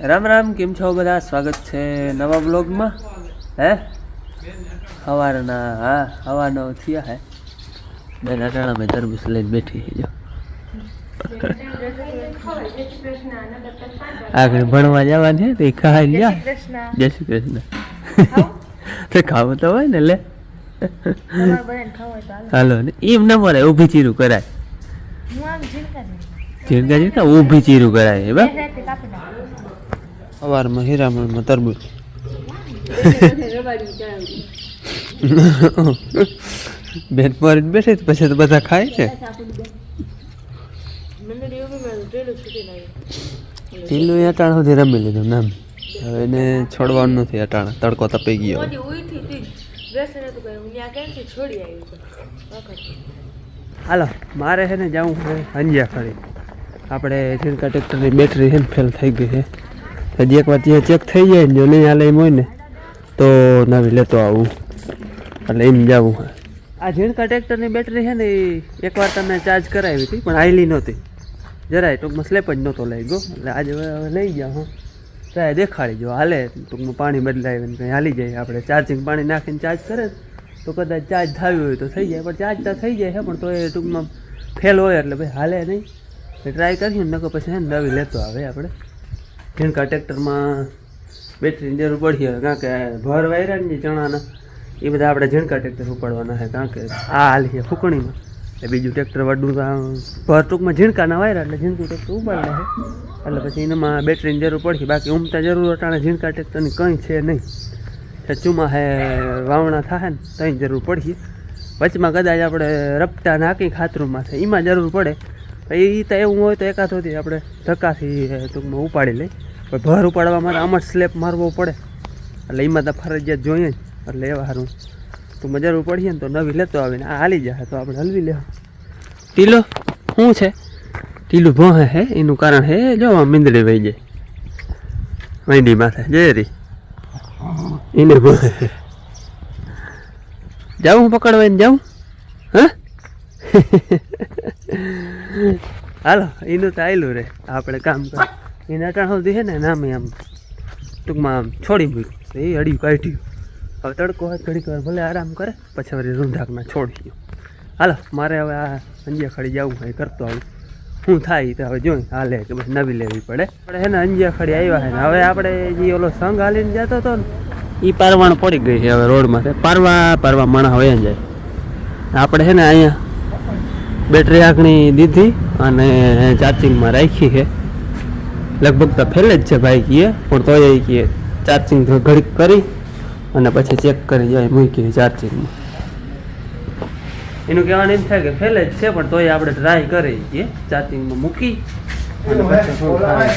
રામ રામ, કેમ છો બધા? સ્વાગત છે નવા બ્લોગમાં. હે સવારના હવાનો થયા હે બેન અટાણા મેં તરબૂચ લઈને બેઠી છે. જો આગળ ભણવા જવાની છે તો ખાઈ લ્યા. જય શ્રી કૃષ્ણ. તો ખાવું તો હોય ને લે. હાલો ને એમ ના મળે, ઊભી ચીરું કરાય. ઝીણકા ઝીણકા ઊભી ચીરું કરાય. બા સવારમાં હીરામણમાં તરબૂચ. બેન મારીને બેઠી પછી તો બધા ખાય છે. ઢીલું અટાણા સુધી રમી લીધું નામ. હવે એને છોડવાનું નથી. અટાણા તડકો તપી ગયો. હાલો મારે છે ને જવું છે અંજિયા ખરી. આપણે ઝીણકા ટ્રેક્ટરની બેટરી છે ને ફેલ થઈ ગઈ છે. હજી એક વાર ત્યાં ચેક થઈ જાય ને જો નહીં હાલે એમ હોય ને તો નવી લેતો આવું. એટલે એમ જવું હોય. આ ઝીણકા ટ્રેક્ટરની બેટરી છે ને એ એકવાર તમે ચાર્જ કરાવી હતી પણ હાલી નહોતી જરાય. ટૂંકમાં સ્લેપ જ નહોતો લઈ ગયો. એટલે આજે હવે લઈ ગયા હું ચાય દેખાડી જો હાલે. ટૂંકમાં પાણી બદલાય ને કંઈ હાલી જાય. આપણે ચાર્જિંગ પાણી નાખીને ચાર્જ કરે તો કદાચ ચાર્જ થયું હોય તો થઈ જાય. પણ ચાર્જ તો થઈ જાય છે પણ તો એ ટૂંકમાં ફેલ હોય એટલે ભાઈ હાલે નહીં. ટ્રાય કરીએ ને નકો પછી છે ને નવી લેતો આવે. આપણે ઝીણકા ટ્રેક્ટરમાં બેટરીની જરૂર પડીએ કારણ કે ભર વાયરા ને ચણાના એ બધા આપણે ઝીણકા ટ્રેક્ટર ઉપાડવાના છે. કારણ કે આ હાલી છે ફૂકણીમાં એટલે બીજું ટ્રેક્ટર વડું ભર ટૂંકમાં ઝીણકાના વાયરા એટલે ઝીણકું ટ્રેક્ટર ઉપાડે છે. એટલે પછી એનામાં બેટરીની જરૂર પડશે. બાકી ઉમતા જરૂર અટાણે ઝીણકા ટ્રેક્ટરની કંઈ છે નહીં. ચૂમાં હે વાવણા થાય ને ત્યાં જરૂર પડશે. વચમાં કદાચ આપણે રપટા નાખી ખાતરુંમાં છે એમાં જરૂર પડે. એ તો એવું હોય તો એકાદોથી આપણે ધક્કાથી ટૂંકમાં ઉપાડી લઈ. પણ ભર ઉપાડવા માટે આમાં સ્લેપ મારવો પડે એટલે એમાં તો ફરજિયાત જોઈએ જ. એટલે એવા સારું ટૂંકમાં જરૂર પડીએ ને તો નવી લેતો આવીને આ હાલી જાય તો આપણે હલવી લેવા. ટીલો શું છે? ટીલું ભોહે હે એનું કારણ હે જો મીંદડી વહી જાય માંડી માથે જયરી એને ભોહે. જાઉં પકડવા ને જાઉં? હા હાલો એનું તો આવેલું રે આપણે કામ કર. એને અટાણ સુધી છે ને નામે આમ ટૂંકમાં આમ છોડી મૂક્યું એ અડિયું કાઢ્યું. હવે તડકો હોય ઘડીક વાર ભલે આરામ કરે પછી હવે રૂંધાકમાં છોડી. હાલો મારે હવે આ અંજિયા ખડી જવું હોય કરતો આવું શું થાય તો હવે જોઈ હાલે કે પછી નવી લેવી પડે. આપણે છે ને અંજિયા ખડી આવ્યા છે ને હવે આપણે જે ઓલો સંઘ હાલીને જતો હતો ને એ પારવાણ પડી ગઈ છે હવે રોડમાં. પારવા માણસ હોય જાય. આપણે છે ને અહીંયા બેટરી આંકણી દીધી અને ચાર્જિંગમાં રાખી છે. લગભગ તો ફેલ જ છે ભાઈ કીએ પણ તો એ કીએ ચાર્જિંગ ઘડીક કરી અને પછી ચેક કરી જાય મૂકી ચાર્જિંગમાં. એનું કહેવાનું એમ થાય કે ફેલ જ છે પણ તોય આપણે ટ્રાય કરી છીએ ચાર્જિંગમાં મૂકી અને પછી શું થાય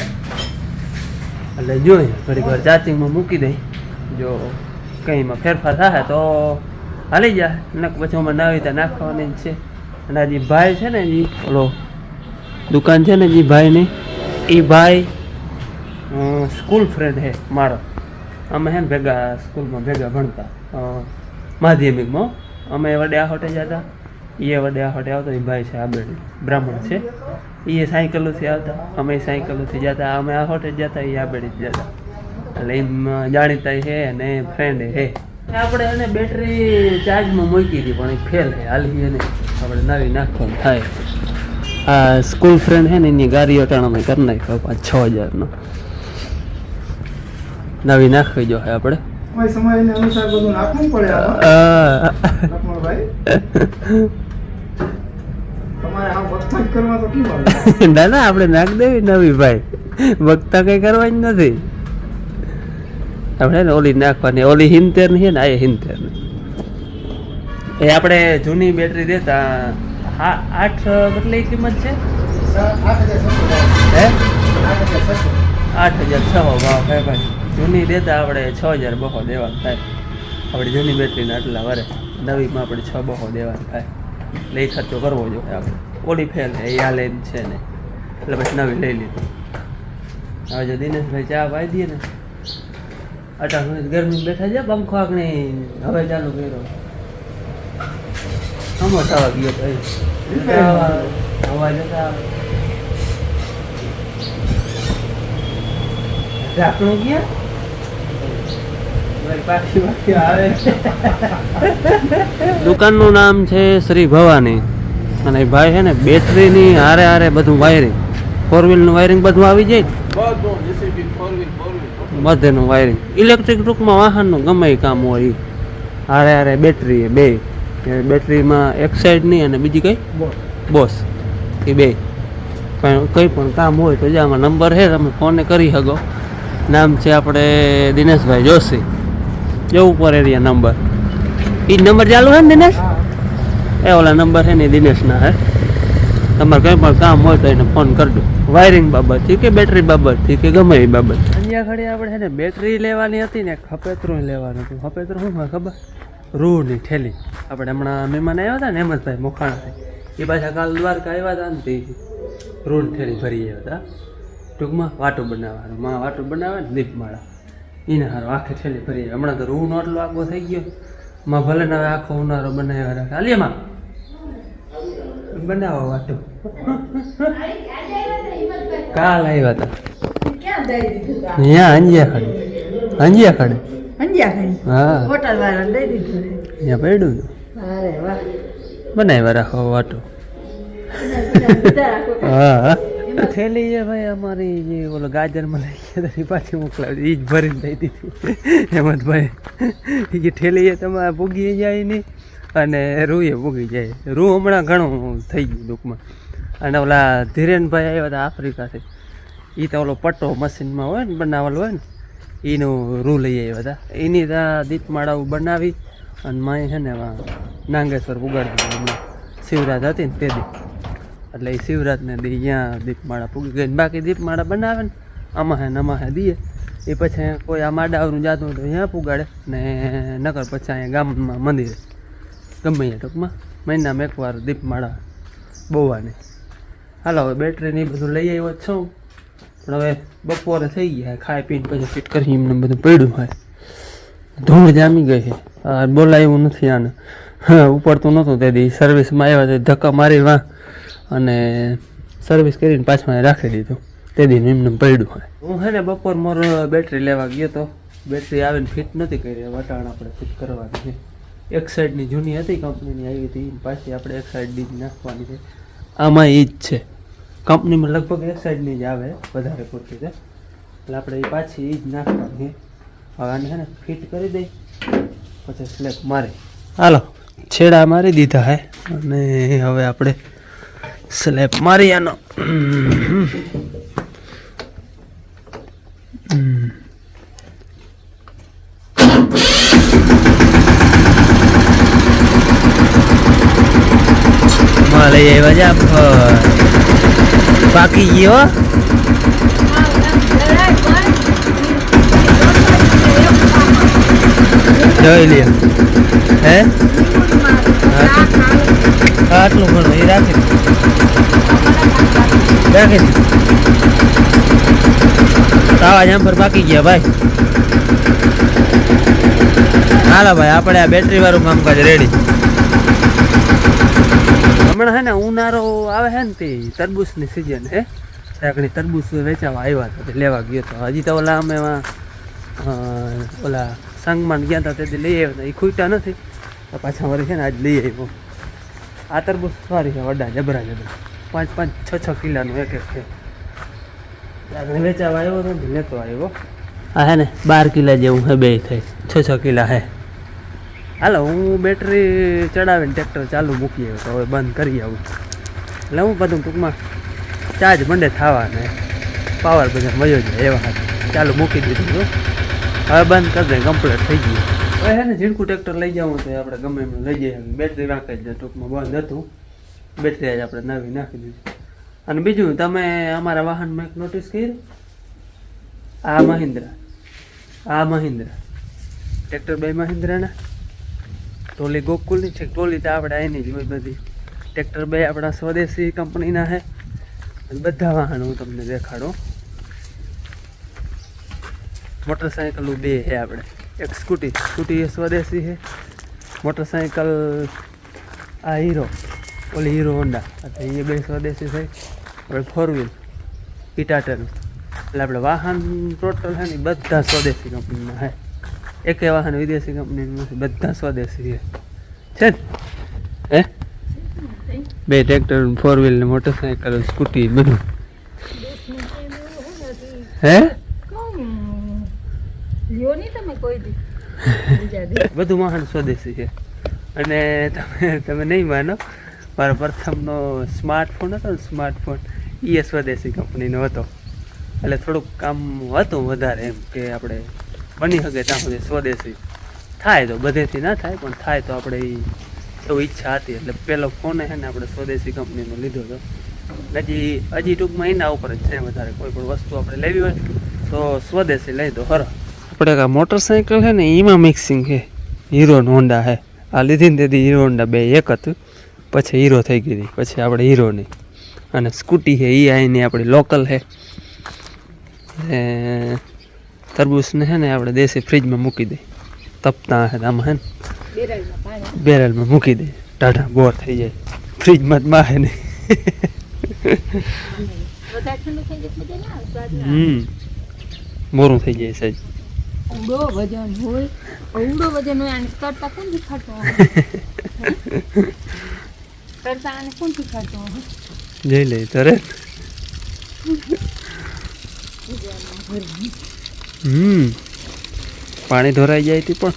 એટલે જોઈએ ઘડીક વાર ચાર્જિંગમાં મૂકી દઈ. જો કંઈમાં ફેરફાર થાય તો હાલી જાય ને પછી અમે નવી રીતે નાખવાની જ છે. અને આ જે ભાઈ છે ને એ ઓલો દુકાન છે ને જે ભાઈની એ ભાઈ સ્કૂલ ફ્રેન્ડ છે મારો. અમે હે ને ભેગા સ્કૂલમાં ભેગા ભણતા માધ્યમિકમાં. અમે વડે આ હોટે જતા એ વડે આ હોટે આવતા. એ ભાઈ છે આબેડી બ્રાહ્મણ છે. એ સાયકલોથી આવતા અમે સાયકલોથી જતા. અમે આ હોટે જતા એ આબેડી જતા. એટલે એમ જાણીતા છે અને ફ્રેન્ડ છે. આપણે એને બેટરી ચાર્જમાં મૂકી હતી પણ એ ફેલ છે હાલી એને આપણે નવી નાખવાનું થાય. આ સ્કૂલ ફ્રેન્ડ છે ને એની ગાડી અટાણામાં કરી નાખ્યો 5,000-6,000નો. નવી નાખવી જો આપણે ના ના આપણે નાખ દેવી નવી ભાઈ. વખતા કઈ કરવાની નથી આપણે ને ઓલી નાખવાની. ઓલી 70 ની છે ને આ 70 ની. એ આપણે જૂની બેટરી દેતા 8 કેટલી કિંમત છે? 8,600 ભાવ હે ભાઈ. જૂની દેતા આપણે 6,200 દેવાનું થાય. આપણે જૂની બેટરીના આટલા વરે નવીમાં આપણે 6,200 દેવાનું થાય. એટલે એ ખર્ચો કરવો જોઈએ આપણે. ઓલી ફેલ છે એ હાલે એમ છે ને એટલે પછી નવી લઈ લીધી. હવે જો દિનેશભાઈ ચા પાઈ દઈએ ને અટાણ ગરમી બેઠા છે પંખો આંકણી હવે ચાલુ કર્યો. હમો થવા ગયો ભાઈ હવા જતા ઢાંકણું ક્યાં દુકાનનું નામ છે શ્રી ભવાની અને ભાઈ છે ને બેટરીની હારે હારે બધું વાયરિંગ, 4-wheelનું વાયરિંગ બધું આવી જાય, બધેનું વાયરિંગ, ઇલેક્ટ્રિક ટૂંકમાં વાહનનું ગમે એ કામ હોય એ હારે હારે બેટરી બે, બેટરીમાં એક સાઈડની અને બીજી કઈ બોસ એ બે કંઈ પણ કામ હોય તો આમાં નંબર છે, તમે ફોન કરી શકો. નામ છે આપણે દિનેશભાઈ જોશી, જો ઉપર એરિયા નંબર, એ નંબર ચાલુ છે ને દિનેશ? એ ઓલા નંબર છે ને દિનેશના હે. તમારે કંઈ પણ કામ હોય તો એને ફોન કરજો, વાયરિંગ બાબતથી કે બેટરી બાબતથી કે ગમે એ બાબત. અહીંયા ઘડી આપણે છે ને બેટરી લેવાની હતી ને ખપેતરું લેવાનું હતું. ખપેતરું શું હોય ખબર? રૂની ઠેલી. આપણે હમણાં મહેમાન આવ્યા હતા ને હેમંતભાઈ મોખાણાથી, એ પાછા કાલ દ્વારકા આવ્યા હતા ને તે રૂની ઠેલી ભરી આવ્યા હતા. ટૂંકમાં વાટું બનાવવાનું, માં વાટું બનાવે ને દીપમાળા, એને સારું આખી ઠેલી ભરી આવે. હમણાં તો રૂનો આટલો આગો થઈ ગયો, માં ભલે ને હવે આખો ઉનાળો બનાવ્યા રાખે. હાલીએ માં બનાવો વાટું. કાલ આવ્યા હતા અહીંયા અંજિયા ખડે હા અહીંયા પડ્યું બનાવ્યા રાખો વાટું. હા થેલી છે ભાઈ અમારી જે ઓલો ગાજરમાં લઈ ગયા હતા પાછી મોકલાવી, એ જ ભરીને દઈ દીધી હેમંતભાઈ. એ ઠેલી એ તમારે ભૂગી જાય નહીં અને રૂએ ભૂગી જાય. રૂ હમણાં ઘણું થઈ ગયું ટૂંકમાં. અને ઓલા ધીરેનભાઈ આવ્યા હતા આફ્રિકાથી, એ તો ઓલો પટ્ટો મશીનમાં હોય ને બનાવેલો હોય ને એનું રૂ લઈ આવ્યા હતા. એની ત્યાં દીપમાળાઓ બનાવી અને માય છે ને નાંગેશ્વર ઉગાડી હમણાં શિવરાત હતી ને તે દી, એટલે એ શિવરાતને દી અહીંયા દીપમાળા પૂગી ગઈ. બાકી દીપમાળા બનાવે ને અમાહે દઈએ, એ પછી કોઈ આ માડાવરું જાતું હોય તો અહીંયા પુગાડે ને નકર પછી અહીંયા ગામમાં મંદિરે ગમે અહીંયા ટૂંકમાં મહિનામાં એકવાર દીપમાળા બોવાની. હાલો હવે બેટરીને બધું લઈ આવ્યો છું, પણ હવે બપોરે થઈ ગયા, ખાઈ પીને પછી ફિટ કરી એમને બધું પડ્યું હોય. ધૂળ જામી ગઈ છે, બોલાવ્યું નથી આને, હા ઉપડતું નહોતું તે દી સર્વિસમાં આવ્યા તો ધક્કા મારી વાં અને સર્વિસ કરીને પાછું રાખી દીધું. તે દિન એમને પડ્યું હોય. હું છે ને બપોર મોર બેટરી લેવા ગયો તો, બેટરી આવીને ફિટ નથી કરી, વટાણ આપણે ફિટ કરવાની છે. એક સાઈડની જૂની હતી કંપનીની આવી હતી, પાછી આપણે એક સાઈડની જ નાખવાની છે. આમાં એ જ છે, કંપનીમાં લગભગ એક સાઈડની જ આવે વધારે પૂરતી છે, એટલે આપણે એ પાછી એ જ નાખવાની છે. હવે આને છે ને ફિટ કરી દઈ પછી સ્લેબ મારી. હાલો છેડા મારી દીધા હે અને હવે આપણે સ્લેબ મારી આનો. લઈ આવ્યા જા પાકી ગયો. જોઈ લે હે આટલું ઘણું એ રાખી તાવા જામ પર પાકી ગયા ભાઈ. હાલો ભાઈ આપણે આ બેટરી વાળું કામકાજ રેડી. હમણાં હે ને ઉનાળો આવે છે ને તે તરબૂચની સિઝન હે, ઘણી તરબૂચ વેચાવા આવ્યા હતા, લેવા ગયો હતો. હજી તો ઓલા અમે ઓલા સંગમાં ગયા હતા તેથી લઈ આવ્યા હતા, એ ખૂટ્યા નથી તો પાછા વળી છે ને આજ લઈ આવ્યો. આ તરબૂચ સારી છે, વડા જબરા 5-6 કિલાનું એક છે. આગળ વેચાવા આવ્યો હતો ને લેતો આવ્યો. આ હે ને 12 કિલા જેવું હે, બે થઈ 6 કિલા હે. હાલો હું બેટરી ચડાવીને ટ્રેક્ટર ચાલુ મૂકી આવ્યો તો હવે બંધ કરી આવું, એટલે હું બધું ટૂંકમાં ચાર્જ મંડે થવા ને પાવર બધા મજો જાય એવા હતા. ચાલુ મૂકી દીધું હતું, હવે બંધ કરી દે, કમ્પ્લીટ થઈ ગયું. હવે છે ને ઝીણકું ટ્રેક્ટર લઈ જવું તો આપણે ગમે એમ લઈ જઈએ. બેટરી નાખી જ ટૂંકમાં બંધ હતું, બેટરી જ આપણે નવી નાખી દીધી. અને બીજું તમે અમારા વાહનમાં એક નોટિસ કરી, આ મહિન્દ્રા ટ્રેક્ટર બે મહિન્દ્રાના, ટોલી ગોકુલની છે, ટોલી તો આપણે એની જ હોય બધી. ટ્રેક્ટર બે આપણા સ્વદેશી કંપનીના છે. બધા વાહન હું તમને દેખાડું. મોટરસાઇકલો બે છે આપણે, એક સ્કૂટી એ સ્વદેશી છે, મોટરસાઇકલ આ હીરો, ઓલી હીરો હોન્ડા, એટલે એ બે સ્વદેશી થઈ. આપણે 4 વ્હીલ ટાટાનું એટલે આપણે વાહન ટોટલ છે ને બધા સ્વદેશી કંપનીના છે. એકે વાહન વિદેશી કંપનીનું નથી, બધા સ્વદેશી છે ને. હે 2 ટ્રેક્ટર, 4 વ્હીલ ને મોટરસાઇકલ, સ્કૂટી બધું. હે બધું વાહન સ્વદેશી છે. અને તમે નહીં માનો, મારો પ્રથમનો સ્માર્ટફોન હતો ને, સ્માર્ટફોન એ સ્વદેશી કંપનીનો હતો. એટલે થોડુંક કામ હતું વધારે, એમ કે આપણે બની શકે ત્યાં સુધી સ્વદેશી થાય. તો બધેથી ના થાય, પણ થાય તો આપણે એવું ઈચ્છા હતી. એટલે પહેલો ફોન છે ને આપણે સ્વદેશી કંપનીનો લીધો હતો. હજી ટૂંકમાં એના ઉપર જ છે વધારે. કોઈ પણ વસ્તુ આપણે લેવી હોય તો સ્વદેશી લઈ દો ખરો. આપણે મોટરસાઇકલ છે ને એમાં મિક્સિંગ છે. હીરો હોન્ડા છે. આ લીધી ને તેથી હીરો હોન્ડા 2 એક હતું, પછી હીરો થઈ ગઈ હતી, પછી આપણે હીરોની. અને સ્કૂટી છે એ અહીંની આપણી લોકલ છે. તરબૂચને છે ને આપણે દેશી ફ્રીજમાં મૂકી દઈએ, તપતા છે આમાં છે ને બેરલમાં મૂકી દઈએ, ટાઢા બોર થઈ જાય. ફ્રીજમાં જ માહે નહીં. મોરું થઈ જાય સાહેબ. જઈ લે તરે. પાણી ધોરાઈ જાય તી, પણ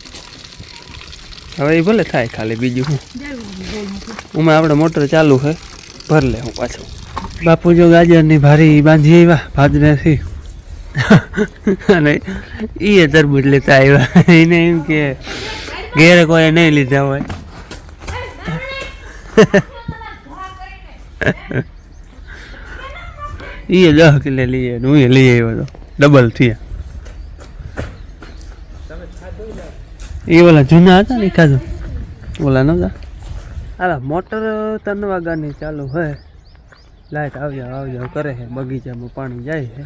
હવે એ ભલે થાય. ખાલી બીજું હું ઉમાં આપણે મોટર ચાલુ છે, ભર લે હું પાછો. બાપુ જો ગાજરની ભારી બાંધી આવ્યા ભાદરેથી. અને એ તરબૂચ લેતા આવ્યા. એને એમ કે ઘેર કોઈ નહીં લીધા હોય. એ 10 કિલો લઈ આવ્યો, હું લઈ આવ્યો હતો. ડબલ થયા. એ ઓલા જૂના હતા ને ખાધું, ઓલા નતા. હાલા મોટર 3 વાગ્યાની ચાલુ હોય. લાઈટ આવજાવ કરે છે. બગીચામાં પાણી જાય છે.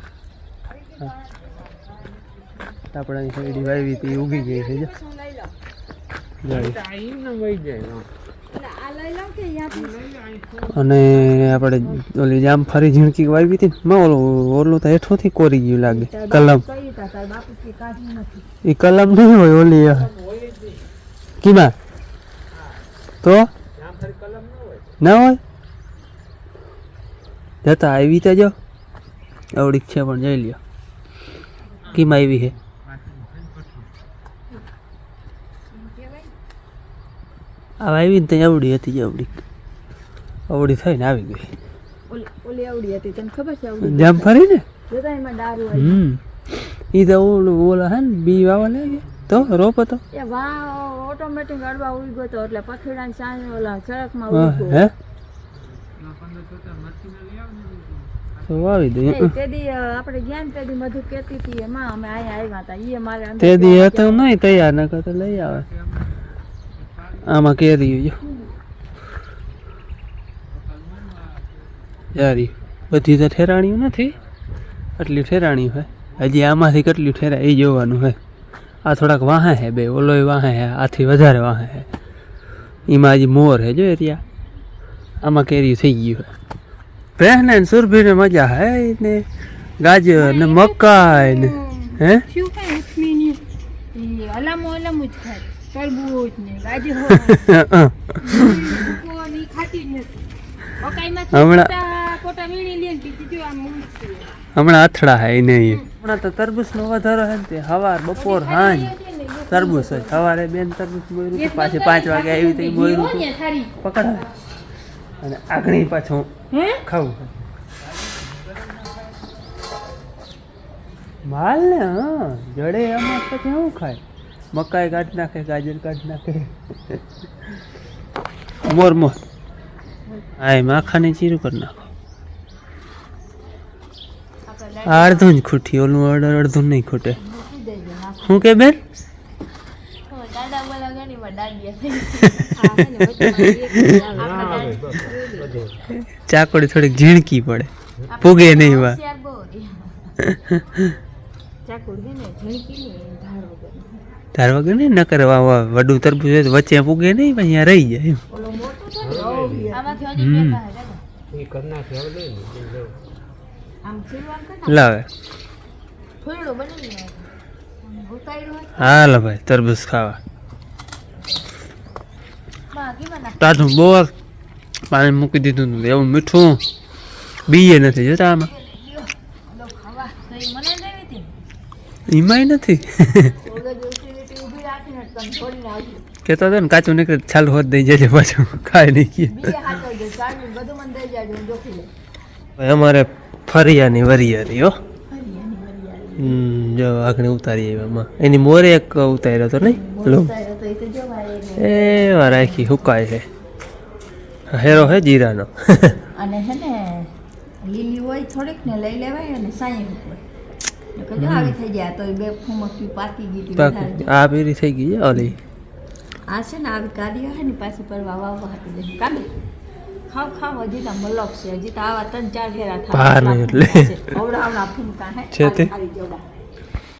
આપણે અહીં શેરડી વાવી હતી, ઉગી ગઈ છે. અને આપણે ઓલી જામફળી ઝીણકી વાવી હતી ને, ઓલું તો હેઠોથી કોરી ગયું લાગે. કલમ એ કલમ નહીં હોય ઓલી કીમાં તો ના હોય. જતા આવી તો જાઓ, આવડી છે પણ જઈ લ્યો. કીમાં આવી છે આવી ને ત્યાં આવડી હતી. આવડી થઈને આવી ગઈ. જામફળી ને ઈ તો ઓલા હે ને બી વાવા લાગે તો રોપ હતો. ઓટોમેટિક અડવા ઉઈ ગયો તો એટલે પથીડા સાંજ ઓલા સડકમાં ઉઈ ગયો. હે તો વાવી દે. તેદી આપણે જ્ઞાન તેદી મધુ કેતી હતી એમાં અમે અહીંયા આવ્યા હતા. ઈ અમારે તેદી હતો નહીં તૈયાર ન કરતો લઈ આવે. આમાં કેરી જો યારી બધી તો ઠેરાણીઓ નથી, આટલી ઠેરાણી હોય. હજી આમાંથી કેટલી ઠેરા એ જોવાનું હોય. આ થોડાક વાહે હે, બે ઓલોય વાહે હે, આથી વધારે વાહે હે. એમાં હજી મોર હે જો એરિયા. આમાં કેરી થઈ ગયું હે. પહેને ને સુરભીને મજા હે ને, ગાજર ને મકાઈ ને હે હમણાં અથડા હે નહીં. હમણાં તો તરબૂચ નો વધારો હે ને, સવાર બપોર સાંજ તરબૂચ જ. સવારે બેન તરબૂચ બોયરું, પાછી 5 વાગે આવી તો બોયરું પકડાવે અને આગળ પાછું ખાવું માલ ને. હા જડે આમાં પછી શું ખાય? મકાઈ કાઢી નાખે, ગાજર કાઢી નાખે. મોર હા માખાને ચીરું કરી નાખો. અડધું જ ખૂટી, ઓલું અડધું નહીં ખૂટે. શું કે બેન? ચાકોડી થોડીક ઝીણકી પડે, પૂગે નહીં. વા ધાર વગર નહીં ન કરે. વડું તરબૂચ વચ્ચે પૂગે નહીં, પણ અહીંયા રહી જાય. લાવે ફૂલડું બની ગયું ઉતાર્યું હાલો ભાઈ તરબૂચ ખાવા બાકી મને તાજું બોલ પાણી મૂકી દીધું ને એવું મીઠું બીએ નથી જોતા આમાં ખાવા તો મને દેવી હતી એમાંય નથી ઊભી રાખીને તમે છોડીને આવજો કેતો હતો ને કાચું નીકળે ચાલુ હોત દઈ જજે પાછું ખાઈ નહીં કે બીજે હાચવજો ચાર્જિંગ બધું મને દઈ જાજો હું જોખી લે ભાઈ અમારે ફરિયાની વરિયારી હો હરિયાની વરિયાળી જો આગળ ઉતારી આવ્યામાં એની મોરે એક ઉતાર્યો હતો નહીં લો ઉતાર્યો તો એ તો જો મારે એ રાખી હુકાય છે હેરો હે જીરાનો અને હે ને લીલી હોય થોડીક ને લઈ લેવાય અને સાંઈ હોય કજો આવી થઈ ગયા તો એ બે ફૂમકી પાકી ગઈ હતી વધારે. આ પેરી થઈ ગઈ છે ઓલી આ છે ને આવી કાર્ય હે ને પાછી પર વાવા હતી દે કાબે ખાવ ખાવ હજી તો મલક છે હજી તો આવા 3-4 ફેરા થાય ભાર નહીં એટલે. આવડા ફૂમકા હે છે તે? આવી જેવડા